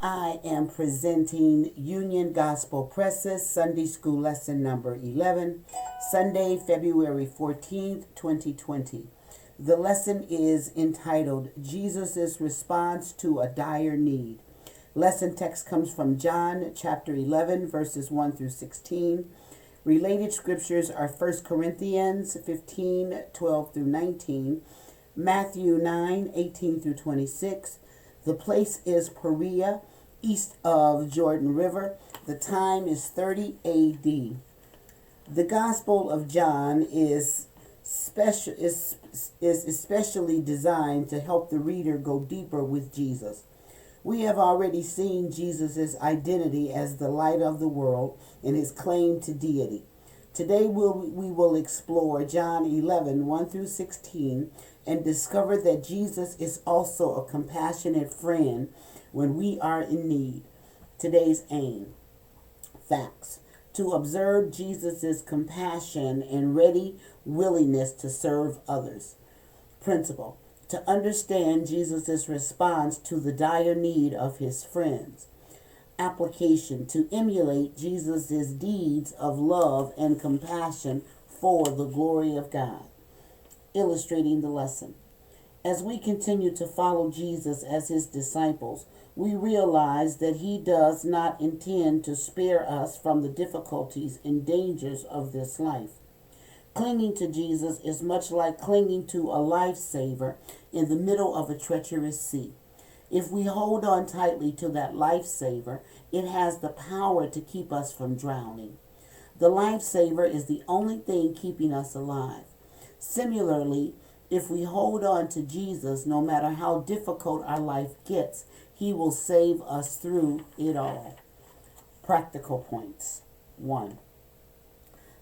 I am presenting Union Gospel Presses Sunday School Lesson number 11, Sunday, February 14th, 2020. The lesson is entitled Jesus' Response to a Dire Need. Lesson text comes from John chapter 11, verses 1 through 16. Related scriptures are 1 Corinthians 15, 12 through 19, Matthew 9, 18 through 26. The place is Perea, east of Jordan River. The time is 30 AD. The Gospel of John is especially designed to help the reader go deeper with Jesus. We have already seen Jesus' identity as the light of the world and his claim to deity. Today we will explore John 11, 1 through 16, and discover that Jesus is also a compassionate friend when we are in need. Today's aim. Facts. To observe Jesus' compassion and ready willingness to serve others. Principle. To understand Jesus' response to the dire need of his friends. Application. To emulate Jesus' deeds of love and compassion for the glory of God. Illustrating the lesson. As we continue to follow Jesus as his disciples, we realize that he does not intend to spare us from the difficulties and dangers of this life. Clinging to Jesus is much like clinging to a lifesaver in the middle of a treacherous sea. If we hold on tightly to that lifesaver, it has the power to keep us from drowning. The lifesaver is the only thing keeping us alive. Similarly, if we hold on to Jesus, no matter how difficult our life gets, he will save us through it all. Practical points. 1.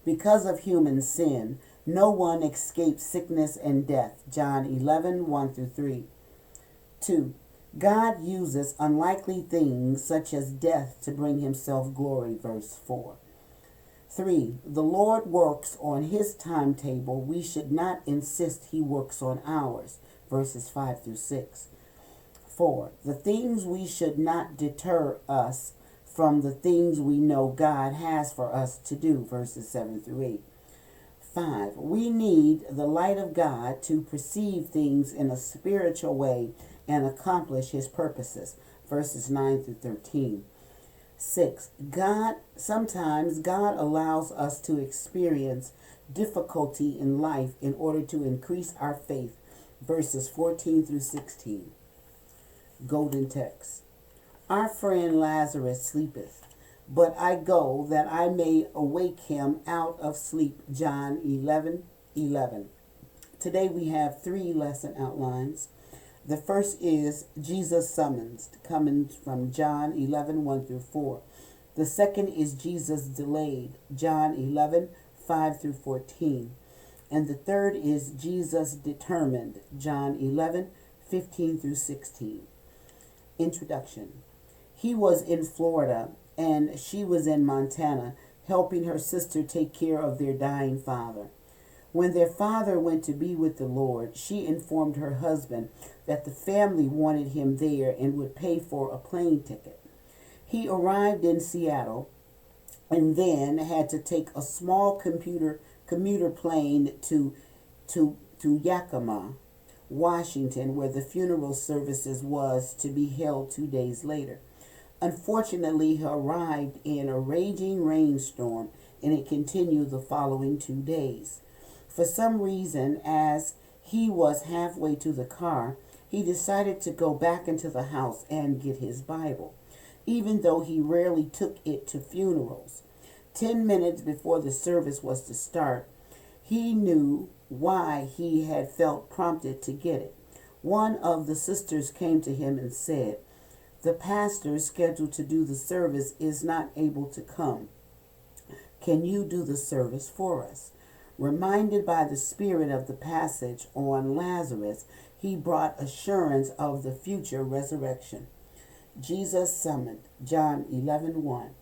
Because of human sin, no one escapes sickness and death. John 11, 1 through 3. 2. God uses unlikely things such as death to bring himself glory. Verse 4. 3. The Lord works on his timetable. We should not insist he works on ours. Verses 5 through 6. 4. The things we should not deter us from the things we know God has for us to do. Verses 7 through 8. 5. We need the light of God to perceive things in a spiritual way and accomplish his purposes. Verses 9 through 13. 6. Sometimes God allows us to experience difficulty in life in order to increase our faith. Verses 14 through 16. Golden text. Our friend Lazarus sleepeth, but I go that I may awake him out of sleep. John 11, 11. Today we have 3 lesson outlines. The first is Jesus summons, coming from John 11, 1 through 4. The second is Jesus delayed, John 11, 5 through 14. And the third is Jesus determined, John 11, 15 through 16. Introduction. He was in Florida and she was in Montana, helping her sister take care of their dying father. When their father went to be with the Lord, she informed her husband that the family wanted him there and would pay for a plane ticket. He arrived in Seattle and then had to take a small commuter plane to Yakima, Washington, where the funeral services was to be held 2 days later. Unfortunately, he arrived in a raging rainstorm and it continued the following 2 days. For some reason, as he was halfway to the car, he decided to go back into the house and get his Bible, even though he rarely took it to funerals. 10 minutes before the service was to start, he knew why he had felt prompted to get it. One of the sisters came to him and said, "The pastor scheduled to do the service is not able to come. Can you do the service for us?" Reminded by the spirit of the passage on Lazarus, he brought assurance of the future resurrection. Jesus summoned, John 11, 1.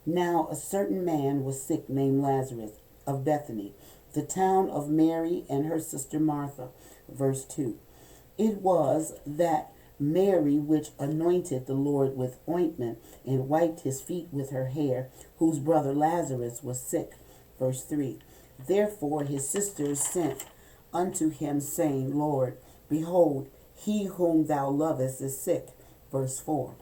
Now a certain man was sick named Lazarus of Bethany, the town of Mary and her sister Martha. Verse 2. It was that Mary, which anointed the Lord with ointment and wiped his feet with her hair, whose brother Lazarus was sick. Verse 3. Therefore his sisters sent unto him, saying, Lord, behold, he whom thou lovest is sick. Verse 4.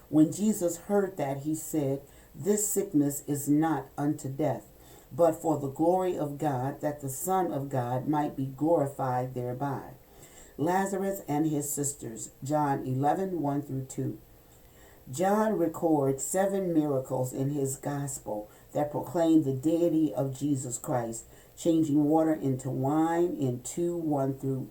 When Jesus heard that, he said, This sickness is not unto death, but for the glory of God, that the Son of God might be glorified thereby. Lazarus and his sisters, John 11, 1 through 2. John records 7 miracles in his gospel that proclaim the deity of Jesus Christ, changing water into wine in 2, 1 through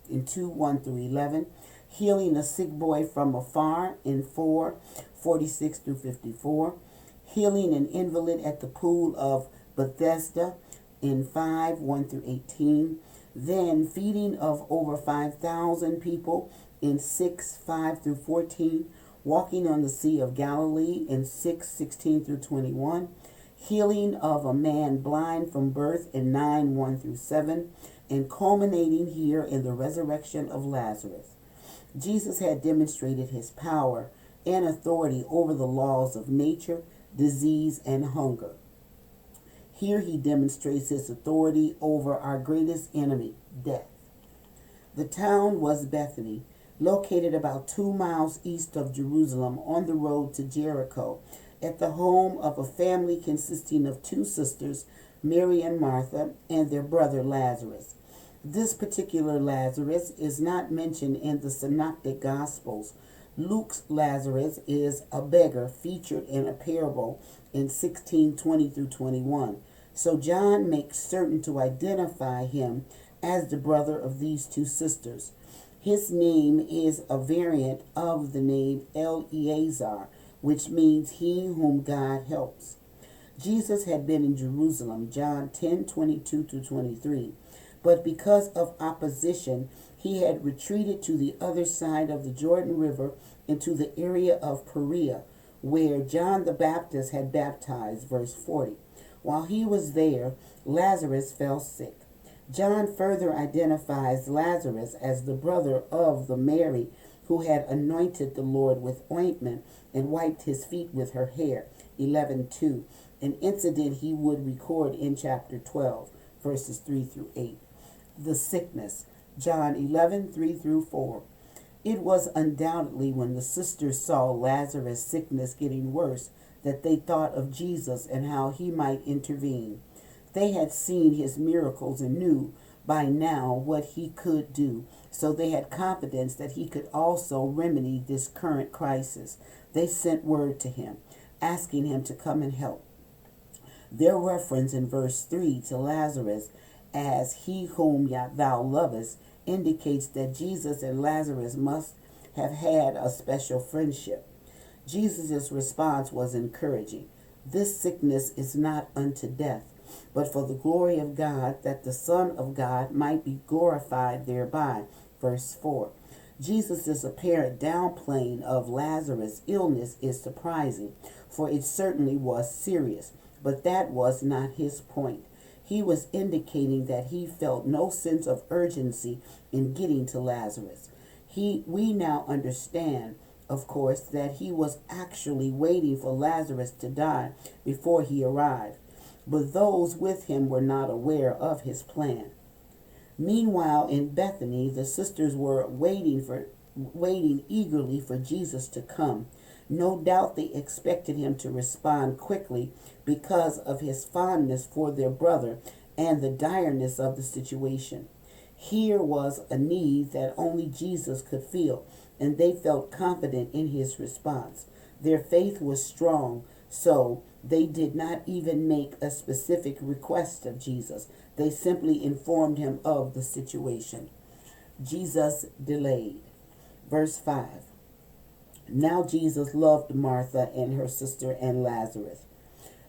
11, healing a sick boy from afar in 4, 46 through 54, healing an invalid at the pool of Bethesda in 5, 1 through 18, then feeding of over 5,000 people in 6, 5 through 14, walking on the Sea of Galilee in 6, 16 through 21, healing of a man blind from birth in 9, 1 through 7, and culminating here in the resurrection of Lazarus. Jesus had demonstrated his power and authority over the laws of nature, disease, and hunger. Here he demonstrates his authority over our greatest enemy, death. The town was Bethany, located about 2 miles east of Jerusalem on the road to Jericho, at the home of a family consisting of 2 sisters, Mary and Martha, and their brother Lazarus. This particular Lazarus is not mentioned in the Synoptic Gospels. Luke's Lazarus is a beggar featured in a parable in 16:20 through 21. So John makes certain to identify him as the brother of these 2 sisters. His name is a variant of the name Eleazar, which means he whom God helps. Jesus had been in Jerusalem, John 10:22 through 23. But because of opposition, he had retreated to the other side of the Jordan River into the area of Perea, where John the Baptist had baptized, verse 40. While he was there, Lazarus fell sick. John further identifies Lazarus as the brother of the Mary who had anointed the Lord with ointment and wiped his feet with her hair, 11:2, an incident he would record in chapter 12, verses 3 through 8. The sickness, John 11:3 through 4. It was undoubtedly when the sisters saw Lazarus' sickness getting worse that they thought of Jesus and how he might intervene. They had seen his miracles and knew by now what he could do, so they had confidence that he could also remedy this current crisis. They sent word to him, asking him to come and help. Their reference in verse 3 to Lazarus as he whom thou lovest indicates that Jesus and Lazarus must have had a special friendship. Jesus' response was encouraging. This sickness is not unto death, but for the glory of God, that the Son of God might be glorified thereby. Verse 4. Jesus' apparent downplaying of Lazarus' illness is surprising, for it certainly was serious, but that was not his point. He was indicating that he felt no sense of urgency in getting to Lazarus. We now understand, of course, that he was actually waiting for Lazarus to die before he arrived, but those with him were not aware of his plan. Meanwhile, in Bethany, the sisters were waiting eagerly for Jesus to come. No doubt they expected him to respond quickly because of his fondness for their brother and the direness of the situation. Here was a need that only Jesus could feel, and they felt confident in his response. Their faith was strong, so they did not even make a specific request of Jesus. They simply informed him of the situation. Jesus delayed. Verse 5. Now Jesus loved Martha and her sister and Lazarus.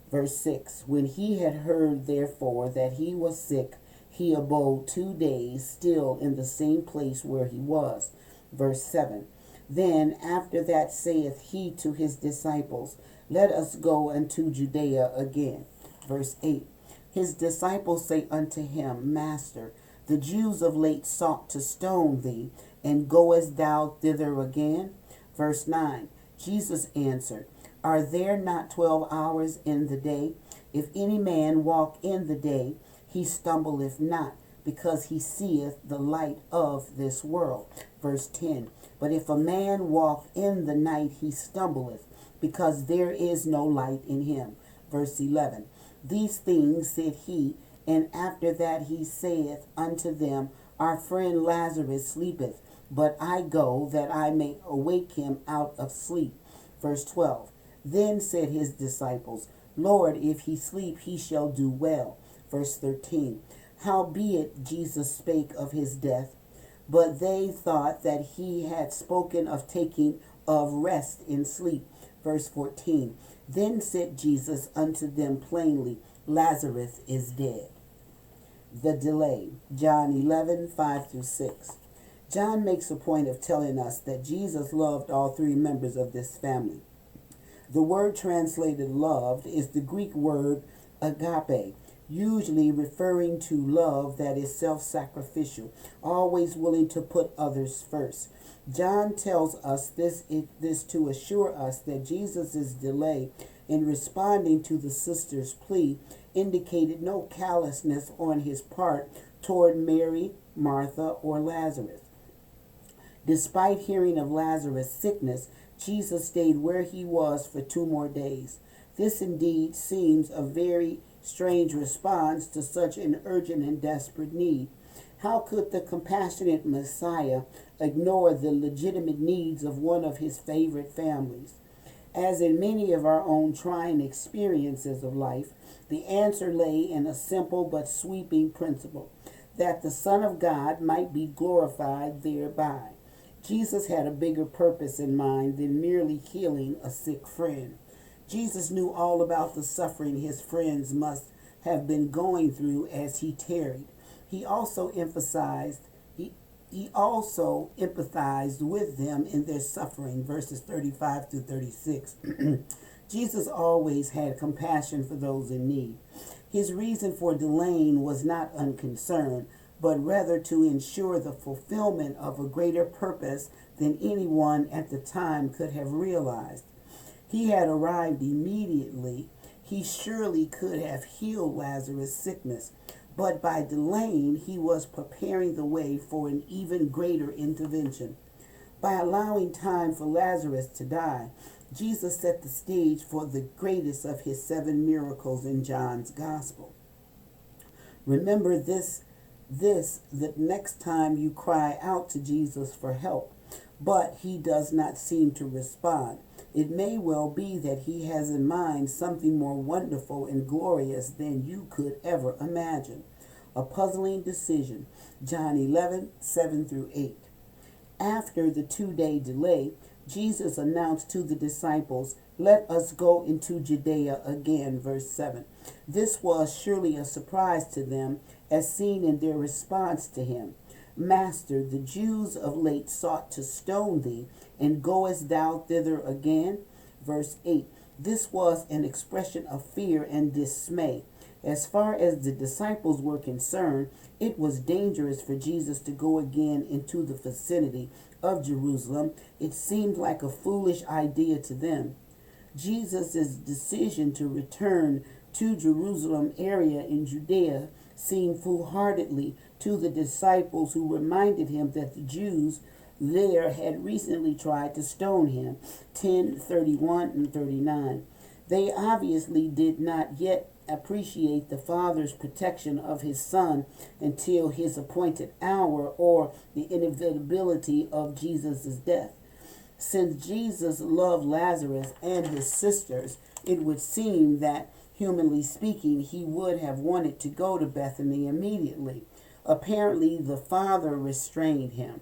Verse 6. When he had heard, therefore, that he was sick, he abode 2 days still in the same place where he was. Verse 7. Then after that saith he to his disciples, Let us go unto Judea again. Verse 8. His disciples say unto him, Master, the Jews of late sought to stone thee, and goest thou thither again? Verse 9, Jesus answered, Are there not 12 hours in the day? If any man walk in the day, he stumbleth not, because he seeth the light of this world. Verse 10, But if a man walk in the night, he stumbleth, because there is no light in him. Verse 11, These things said he, and after that he saith unto them, Our friend Lazarus sleepeth, but I go that I may awake him out of sleep. Verse 12, Then said his disciples, Lord, if he sleep, he shall do well. Verse 13, Howbeit Jesus spake of his death, but they thought that he had spoken of taking of rest in sleep. Verse 14, Then said Jesus unto them plainly, Lazarus is dead. The delay. John 11:5-6. John makes a point of telling us that Jesus loved all three members of this family. The word translated loved is the Greek word agape, usually referring to love that is self-sacrificial, always willing to put others first. John tells us this to assure us that Jesus' delay in responding to the sister's plea indicated no callousness on his part toward Mary, Martha, or Lazarus. Despite hearing of Lazarus' sickness, Jesus stayed where he was for 2 more days. This indeed seems a very strange response to such an urgent and desperate need. How could the compassionate Messiah ignore the legitimate needs of one of his favorite families? As in many of our own trying experiences of life, the answer lay in a simple but sweeping principle, that the Son of God might be glorified thereby. Jesus had a bigger purpose in mind than merely healing a sick friend. Jesus knew all about the suffering his friends must have been going through as he tarried. He also empathized with them in their suffering, verses 35-36. Jesus always had compassion for those in need. His reason for delaying was not unconcern, but rather to ensure the fulfillment of a greater purpose than anyone at the time could have realized. He had arrived immediately. He surely could have healed Lazarus' sickness, but by delaying, he was preparing the way for an even greater intervention. By allowing time for Lazarus to die, Jesus set the stage for the greatest of his 7 miracles in John's Gospel. Remember this the next time you cry out to Jesus for help, but he does not seem to respond. It may well be that he has in mind something more wonderful and glorious than you could ever imagine. A puzzling decision. John 11:7-8. After the 2-day delay, Jesus announced to the disciples, Let us go into Judea again, verse 7. This was surely a surprise to them, as seen in their response to him. Master, the Jews of late sought to stone thee, and goest thou thither again? Verse 8. This was an expression of fear and dismay. As far as the disciples were concerned, it was dangerous for Jesus to go again into the vicinity of Jerusalem. It seemed like a foolish idea to them. Jesus' decision to return to Jerusalem area in Judea seemed foolhardily to the disciples, who reminded him that the Jews there had recently tried to stone him. 10:31-39. They obviously did not yet appreciate the Father's protection of his Son until his appointed hour, or the inevitability of Jesus' death. Since Jesus loved Lazarus and his sisters, it would seem that, humanly speaking, he would have wanted to go to Bethany immediately. Apparently, the Father restrained him.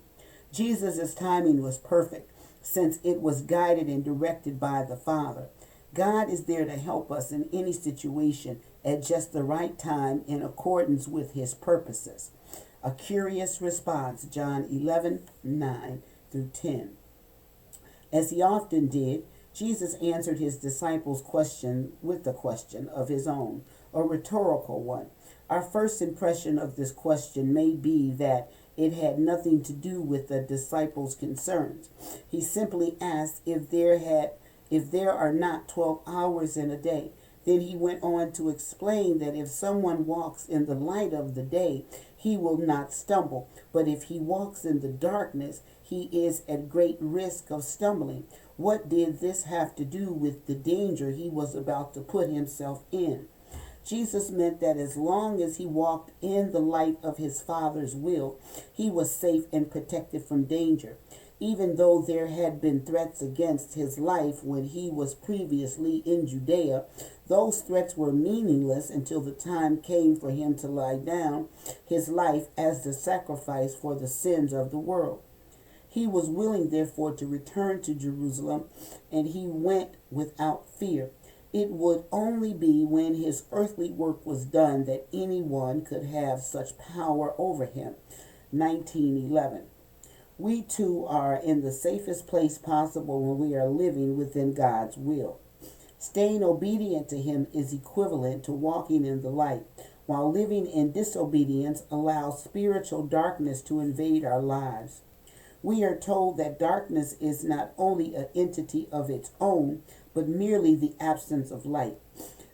Jesus' timing was perfect, since it was guided and directed by the Father. God is there to help us in any situation at just the right time in accordance with his purposes. A curious response, John 11:9-10. As he often did, Jesus answered his disciples' question with a question of his own, a rhetorical one. Our first impression of this question may be that It had nothing to do with the disciples' concerns. He simply asked if there are not 12 hours in a day. Then he went on to explain that if someone walks in the light of the day, he will not stumble. But if he walks in the darkness, he is at great risk of stumbling. What did this have to do with the danger he was about to put himself in? Jesus meant that as long as he walked in the light of his Father's will, he was safe and protected from danger. Even though there had been threats against his life when he was previously in Judea, those threats were meaningless until the time came for him to lay down his life as the sacrifice for the sins of the world. He was willing, therefore, to return to Jerusalem, and he went without fear. It would only be when his earthly work was done that anyone could have such power over him. 19:11. We too are in the safest place possible when we are living within God's will. Staying obedient to him is equivalent to walking in the light, while living in disobedience allows spiritual darkness to invade our lives. We are told that darkness is not only an entity of its own, but merely the absence of light.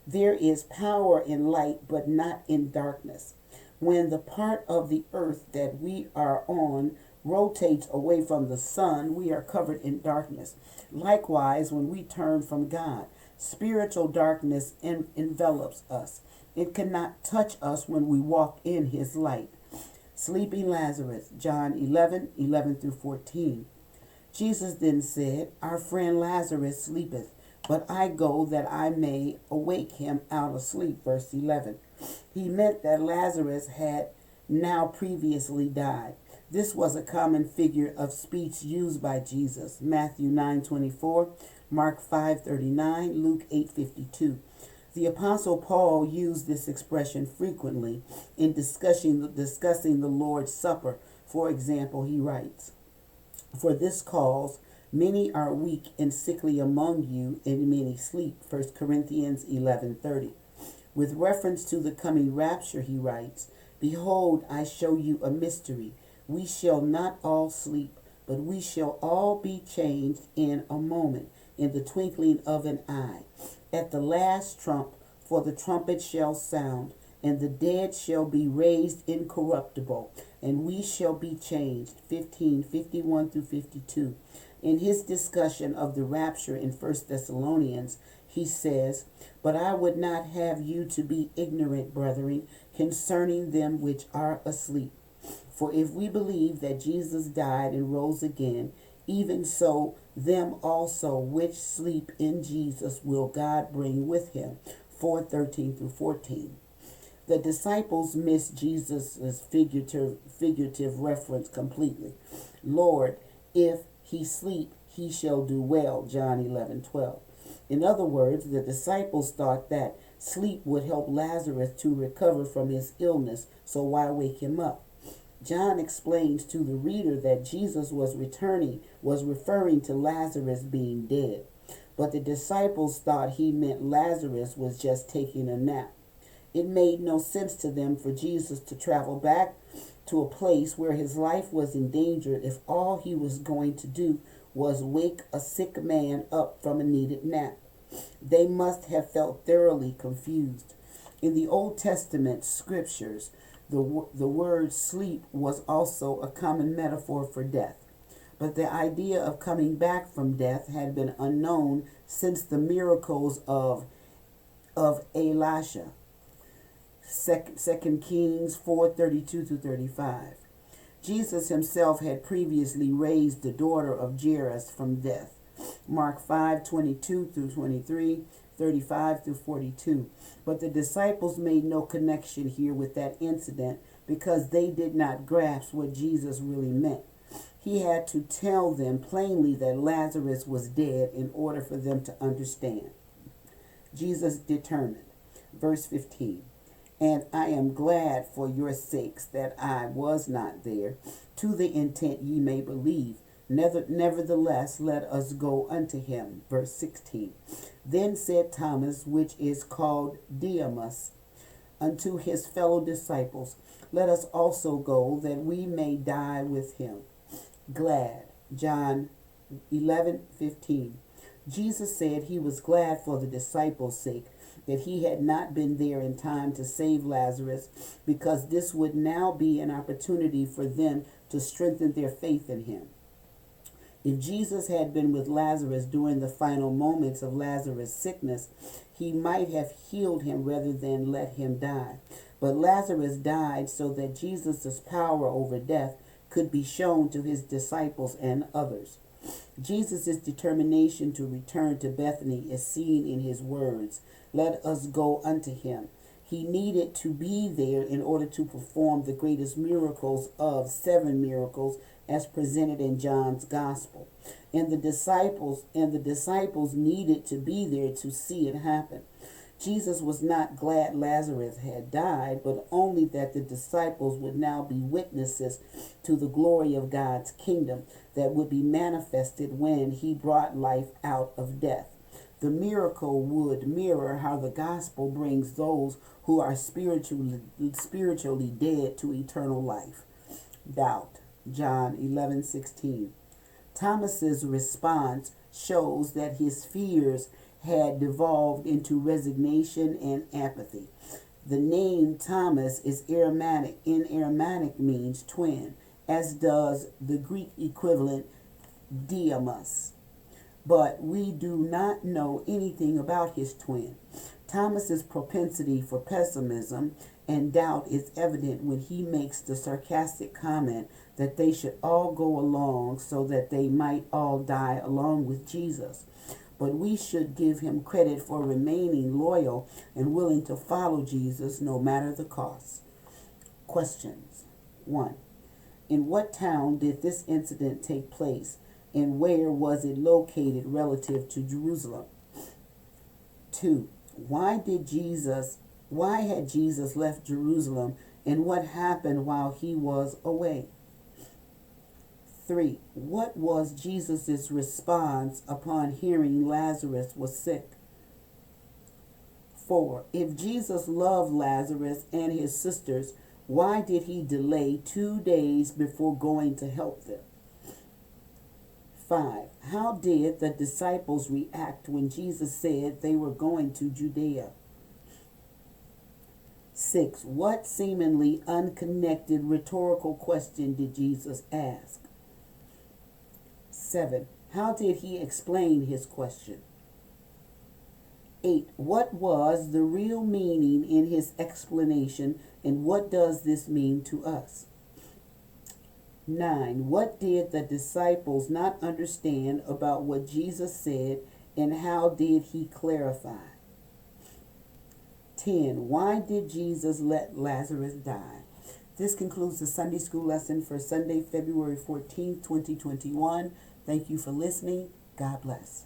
There is power in light, but not in darkness. When the part of the earth that we are on rotates away from the sun, we are covered in darkness. Likewise, when we turn from God, spiritual darkness envelops us. It cannot touch us when we walk in his light. Sleeping Lazarus, John 11:11 through 14. Jesus then said, Our friend Lazarus sleepeth, but I go that I may awake him out of sleep. Verse 11. He meant that Lazarus had now previously died. This was a common figure of speech used by Jesus. Matthew 9:24, Mark 5:39, Luke 8:52. The Apostle Paul used this expression frequently in discussing the Lord's Supper. For example, he writes, For this cause many are weak and sickly among you, and many sleep. 1 Corinthians 11:30. With reference to the coming rapture, he writes, Behold, I show you a mystery. We shall not all sleep, but we shall all be changed in a moment, in the twinkling of an eye. At the last trump, for the trumpet shall sound, and the dead shall be raised incorruptible, and we shall be changed. 15:51 through 52. In his discussion of the rapture in 1 Thessalonians, he says, But I would not have you to be ignorant, brethren, concerning them which are asleep. For if we believe that Jesus died and rose again, even so them also which sleep in Jesus will God bring with him. 4:13 through 14. The disciples missed Jesus' figurative reference completely. Lord, if he sleep, he shall do well. John 11:12. In other words, the disciples thought that sleep would help Lazarus to recover from his illness, so why wake him up? John explains to the reader that Jesus was referring to Lazarus being dead. But the disciples thought he meant Lazarus was just taking a nap. It made no sense to them for Jesus to travel back to a place where his life was in danger if all he was going to do was wake a sick man up from a needed nap. They must have felt thoroughly confused. In the Old Testament scriptures, the word sleep was also a common metaphor for death. But the idea of coming back from death had been unknown since the miracles of Elisha. 2 Kings 4:32 through 35. Jesus himself had previously raised the daughter of Jairus from death. Mark 5:22 through 23, 35 through 42. But the disciples made no connection here with that incident because they did not grasp what Jesus really meant. He had to tell them plainly that Lazarus was dead in order for them to understand. Jesus determined. Verse 15. And I am glad for your sakes that I was not there, to the intent ye may believe. Nevertheless, let us go unto him. Verse 16. Then said Thomas, which is called Didymus, unto his fellow disciples, let us also go, that we may die with him. Glad. John 11:15. Jesus said he was glad for the disciples' sake that he had not been there in time to save Lazarus, because this would now be an opportunity for them to strengthen their faith in him. If Jesus had been with Lazarus during the final moments of Lazarus' sickness, he might have healed him rather than let him die. But Lazarus died so that Jesus' power over death could be shown to his disciples and others. Jesus' determination to return to Bethany is seen in his words, "Let us go unto him." He needed to be there in order to perform the greatest miracles of 7 miracles as presented in John's gospel. And the disciples needed to be there to see it happen. Jesus was not glad Lazarus had died, but only that the disciples would now be witnesses to the glory of God's kingdom that would be manifested when he brought life out of death. The miracle would mirror how the gospel brings those who are spiritually dead to eternal life. Doubt. John 11:16. Thomas's response shows that his fears had devolved into resignation and apathy. The name Thomas is Aramaic. In Aramaic means twin, as does the Greek equivalent Didymus. But we do not know anything about his twin. Thomas's propensity for pessimism and doubt is evident when he makes the sarcastic comment that they should all go along so that they might all die along with Jesus. But we should give him credit for remaining loyal and willing to follow Jesus no matter the cost. Questions. 1. In what town did this incident take place, and where was it located relative to Jerusalem? 2. Why had Jesus left Jerusalem, and what happened while he was away? 3. What was Jesus' response upon hearing Lazarus was sick? 4. If Jesus loved Lazarus and his sisters, why did he delay 2 days before going to help them? 5. How did the disciples react when Jesus said they were going to Judea? 6. What seemingly unconnected rhetorical question did Jesus ask? 7. How did he explain his question? 8. What was the real meaning in his explanation, and what does this mean to us? 9. What did the disciples not understand about what Jesus said, and how did he clarify? 10. Why did Jesus let Lazarus die? This concludes the Sunday school lesson for Sunday, February 14th, 2021. Thank you for listening. God bless.